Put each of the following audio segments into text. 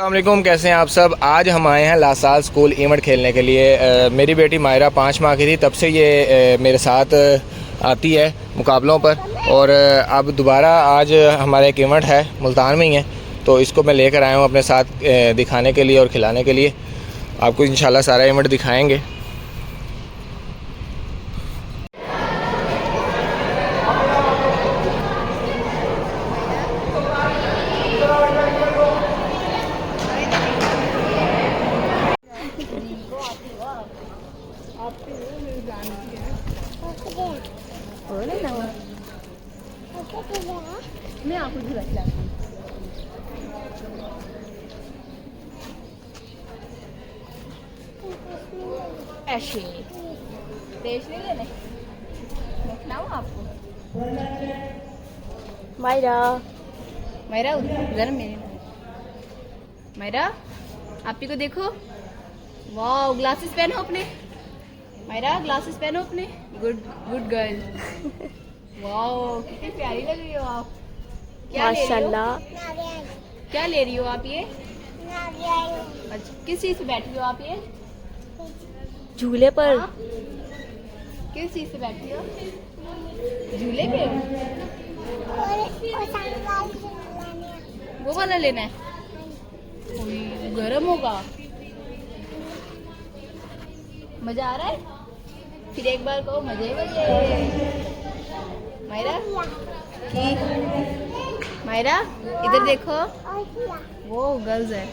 अस्सलामुअलैकुम, कैसे हैं आप सब। आज हम आए हैं लासाल स्कूल इवेंट खेलने के लिए। मेरी बेटी मायरा 5 माह की थी, तब से ये मेरे साथ आती है मुकाबलों पर। और अब दोबारा आज हमारा एक इवेंट है, मुल्तान में ही है, तो इसको मैं लेकर आया हूँ अपने साथ दिखाने के लिए और खिलाने के लिए। आपको इंशाल्लाह सारा इवेंट दिखाएँगे। मैं आपको झूला खिलाती हूँ। ऐसे टेस्ट नहीं लेने, मैं खिलाऊँ आपको। मायरा मायरा उधर मेरे मायरा, आप ही को देखो। वाह, ग्लासेस पहनो अपने। मायरा ग्लासेस पहनो अपने। Good good girl. वाह, कितनी प्यारी लग रही हो आप। क्या ले रही हो? माशाल्लाह। क्या ले रही हो आप ये? अच्छा, किस चीज पे बैठी हो आप ये? झूले पर। हाँ? किस चीज पे बैठी हो? झूले पे। वो वाला लेना है। ओए, गरम होगा। मजा आ रहा है? फिर एक बार कहो मजे मजे। मायरा मायरा इधर देखो, वो गर्ल्स है।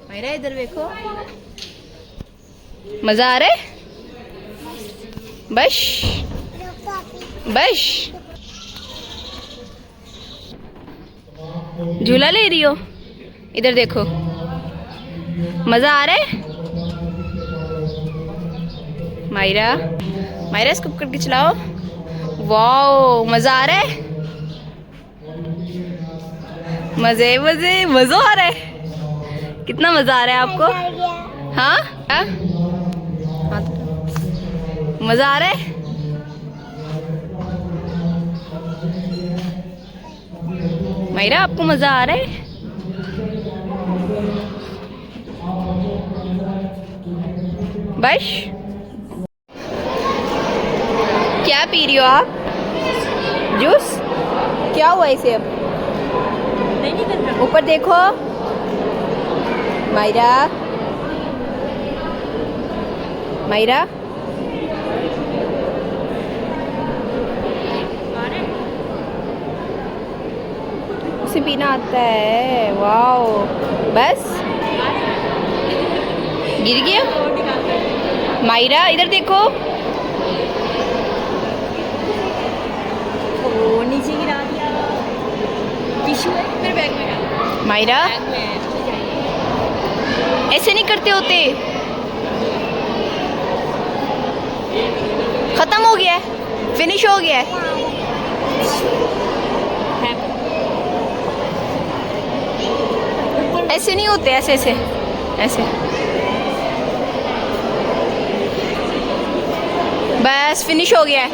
मायरा इधर देखो, मजा आ रहा है? बश बश। झूला ले रही हो? इधर देखो, मजा आ रहा है? मायरा मायरा इसको पकड़ के चलाओ। वाओ, मजा आ रहा है? मजे मजे मजा आ रहा है? कितना मजा आ रहा है आपको? हाँ हाँ, मजा आ रहा है? मायरा आपको मजा आ रहा है? बश। क्या पी रही हो आप? जूस? क्या हुआ इसे अब? ऊपर देखो मायरा। मायरा उसे पीना आता है। वाओ, बस गिर गया। मायरा इधर देखो, वो नीचे गिरा दिया। टिश्यू है मेरे बैग में। मायरा ऐसे नहीं करते होते। खत्म हो गया है, फिनिश हो गया है। ऐसे नहीं होते, ऐसे ऐसे ऐसे। बस फिनिश हो गया है।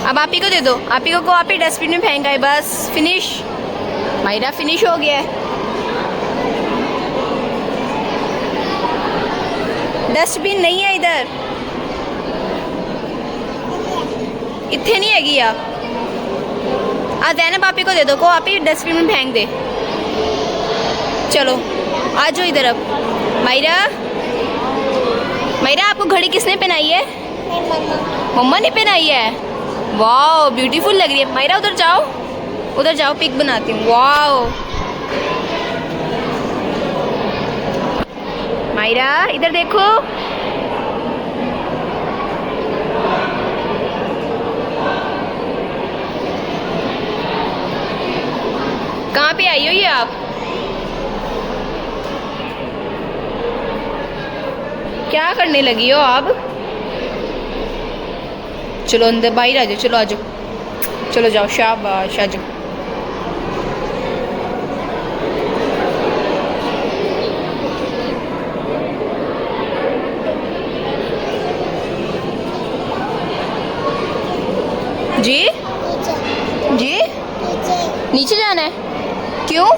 अब आप ही को दे दो, आप ही को आप ही डस्टबिन में फेंका है। बस फिनिश। मायरा फिनिश हो गया है। डस्टबिन नहीं है इधर, इतने नहीं हैगी। आप ज़ैनब आप ही को दे दो, को आप ही डस्टबिन में फेंक दे। चलो आ जाओ इधर अब। मायरा मायरा आपको घड़ी किसने पहनाई है? मम्मा ने पहनाई है। वाओ, ब्यूटीफुल लग रही है। मायरा उधर जाओ, उधर जाओ, पिक बनाती हूँ। वाओ मायरा इधर देखो। कहाँ पे आई हो ये आप? क्या करने लगी हो आप? चलो अंदर, बाहर आ जाओ। चलो आ जाओ, चलो जाओ। शाबाश, आ जाओ। जी जी, नीचे जाना है? क्यों?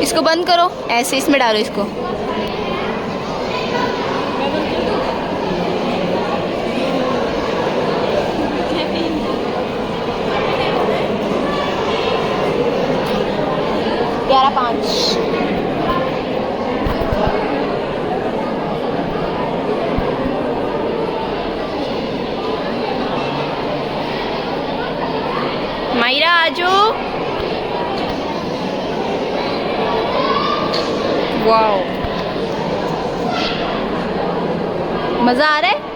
इसको बंद करो, ऐसे इसमें डालो इसको। ग्यारह 5। मायरा आजो। वाओ, मजा आ रहा है।